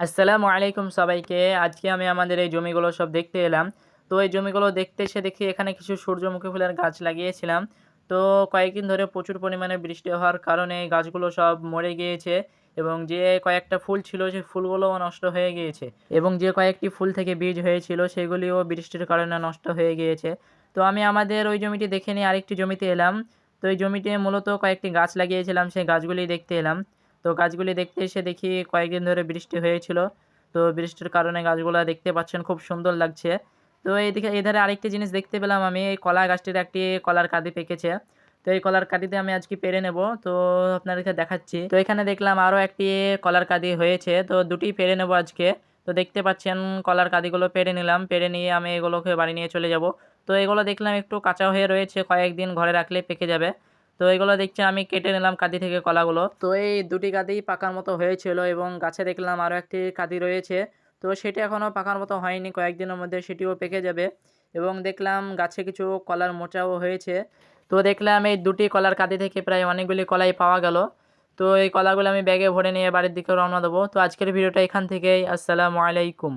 আসসালামু আলাইকুম সবাইকে। আজকে আমি আমাদের এই জমিগুলো সব দেখতে এলাম। তো এই জমিগুলো দেখতে এসে দেখি এখানে কিছু সূর্যমুখী ফুলের গাছ লাগিয়েছিলাম। তো কয়েকদিন ধরে প্রচুর পরিমাণে বৃষ্টি হওয়ার কারণে এই গাছগুলো সব মরে গিয়েছে এবং যে কয়েকটা ফুল ছিল সেই ফুলগুলোও নষ্ট হয়ে গিয়েছে এবং যে কয়েকটি ফুল থেকে বীজ হয়েছিল সেগুলিও বৃষ্টির কারণে নষ্ট হয়ে গিয়েছে। তো আমি আমাদের ওই জমিটি দেখে নিয়ে আরেকটি জমিতে এলাম। তো এই জমিতে মূলত কয়েকটি গাছ লাগিয়েছিলাম, সেই গাছগুলি দেখতে এলাম। তো গাছগুলি দেখতে এসে দেখি কয়েকদিন ধরে বৃষ্টি হয়েছিল। তো বৃষ্টির কারণে গাছগুলা দেখতে পাচ্ছেন খুব সুন্দর লাগছে। তো এইদিকে এধারে আরেকটি জিনিস দেখতে পেলাম আমি, এই কলা গাছটির একটি কলার কাঁদি পেকেছে। তো এই কলার কাঁদিতে আমি আজকে পেড়ে নেব। তো আপনাদেরকে দেখাচ্ছি। তো এখানে দেখলাম আরও একটি কলার কাঁদি হয়েছে। তো দুটিই পেড়ে নেব আজকে। তো দেখতে পাচ্ছেন কলার কাঁদিগুলো পেড়ে নিলাম। পেড়ে নিয়ে আমি এগুলোকে বাড়ি নিয়ে চলে যাব। তো এগুলো দেখলাম একটু কাঁচা হয়ে রয়েছে, কয়েকদিন ঘরে রাখলে পেকে যাবে। তো এগুলো দেখছেন আমি কেটে নিলাম কাঁদি থেকে কলাগুলো। তো এই দুটি কাঁদি পাকার মতো হয়েছিল এবং গাছে দেখলাম আরও একটি কাঁদি রয়েছে। তো সেটি এখনও পাকার মতো হয়নি, কয়েকদিনের মধ্যে সেটিও পেকে যাবে। এবং দেখলাম গাছে কিছু কলার মোচাও হয়েছে। তো দেখলাম এই দুটি কলার কাঁদি থেকে প্রায় অনেকগুলি কলাই পাওয়া গেল। তো এই কলাগুলো আমি ব্যাগে ভরে নিয়ে বাড়ির দিকে রওনা দেবো। তো আজকের ভিডিওটা এখান থেকেই। আসসালামু আলাইকুম।